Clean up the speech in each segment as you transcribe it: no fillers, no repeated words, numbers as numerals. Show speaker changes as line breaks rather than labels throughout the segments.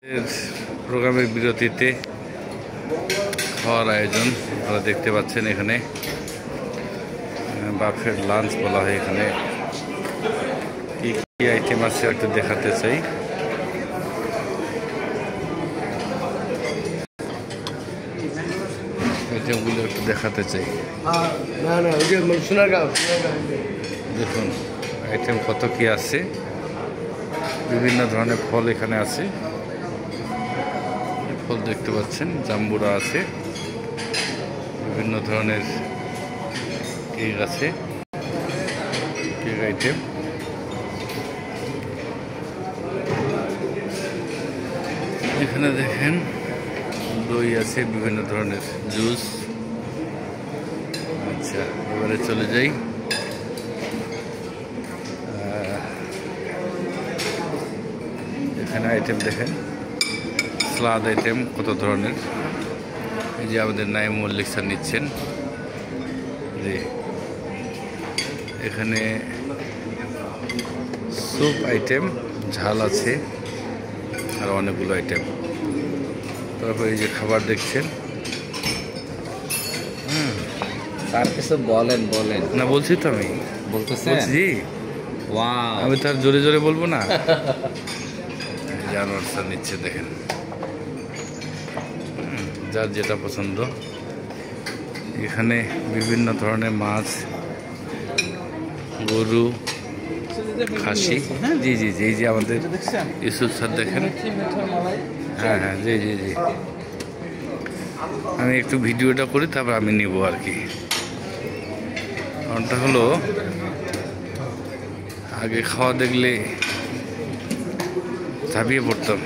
প্রোগ্রামের বিরতিতে খাওয়ার আয়োজন আপনারা দেখতে পাচ্ছেন। এখানে বাফেট লাঞ্চ বলা হয়। এখানে কি কি আইটেম আছে একটু দেখাতে চাই। আইটেমগুলো একটু দেখাতে চাই। দেখুন আইটেম কত কি আছে। বিভিন্ন ধরনের ফল এখানে আছে। ফল দেখতে পাচ্ছেন, জাম্বুরা আছে, বিভিন্ন ধরনের কেক আছে, কেক আইটেম। এখানে দেখেন দই আছে, বিভিন্ন ধরনের জুস। আচ্ছা, এবারে চলে যাই। এখানে আইটেম দেখেন, সালাদ আইটেম কত ধরনের। এই যে আমাদের নাইম মল্লিক স্যার নিচ্ছেন। যে এখানে স্যুপ আইটেম, ঝাল আছে, আর অনেকগুলো আইটেম। তারপরে এই যে খাবার দেখছেন।
স্যার কিছু বলেন
না, বলছি তো আমি
বলতেছি।
আমি তো আর জোরে জোরে বলবো না। জানোয়ার স্যার নিচ্ছে দেখেন, যার যেটা পছন্দ। এখানে বিভিন্ন ধরনের মাছ, গরু, খাসি। জি জি জি, এই যে আমাদের ইউসুফ স্যার দেখেন। হ্যাঁ হ্যাঁ, জি জি জি। আমি একটু ভিডিওটা করি, তারপর আমি নিব আর কি। কারণটা হলো আগে খাওয়া দেখলে ঝাঁপিয়ে পড়তাম,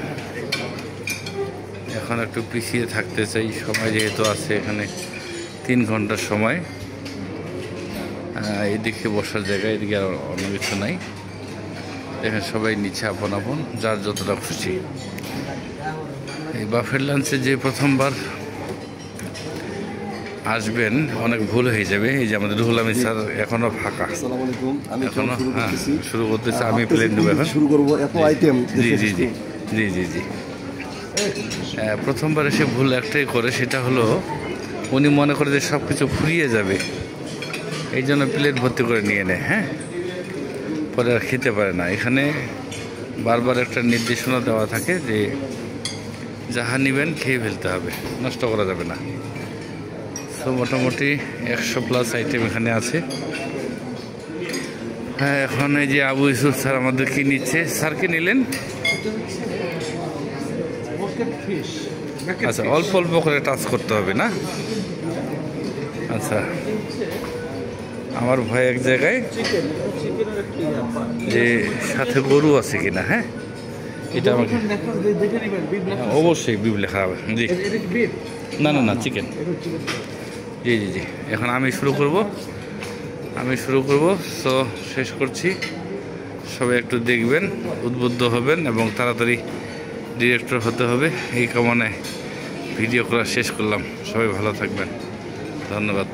এখন একটু পিছিয়ে থাকতে চাই। সময় যেহেতু আছে, এখানে 3 ঘন্টার সময়। এদিকে বসার জায়গা, এদিকে আর অন্য কিছু নাই। দেখেন সবাই নিচে আপন আপন, যার যতটা খুশি। এই বাফেট লাঞ্চে যে প্রথমবার আসবেন, অনেক ভুল হয়ে যাবে। এই যে আমাদের রুহুল আমিন স্যার এখনো ফাঁকা, এখনো শুরু করতেছে। আমি প্লেন দেবো এখন,
শুরু করবো। এত আইটেম।
জি জি জি জি জি জি। প্রথমবার এসে ভুল একটাই করে, সেটা হলো উনি মনে করে যে সব কিছু ফুরিয়ে যাবে, এই জন্য প্লেট ভর্তি করে নিয়ে নেয়। হ্যাঁ, পরে আর খেতে পারে না। এখানে বারবার একটা নির্দেশনা দেওয়া থাকে যে যাহা নেবেন খেয়ে ফেলতে হবে, নষ্ট করা যাবে না। তো মোটামুটি 100+ আইটেম এখানে আছে। হ্যাঁ, এখন এই যে আবু ইউসুফ স্যার আমাদের কি নিচ্ছে। স্যার কি নিলেন? আচ্ছা, অল্প অল্প করে টাচ করতে হবে না? আচ্ছা, আমার ভয় এক জায়গায় যে সাথে গরু আছে কিনা। হ্যাঁ, এটা আমাকে অবশ্যই বিফ লেখা হবে। জি, না না না, চিকেন। জি জি জি। এখন আমি শুরু করব। তো শেষ করছি। সবাই একটু দেখবেন, উদ্বুদ্ধ হবেন এবং তাড়াতাড়ি ডিরেক্টর হতে হবে, এই কামনায় ভিডিও করা শেষ করলাম। সবাই ভালো থাকবেন, ধন্যবাদ।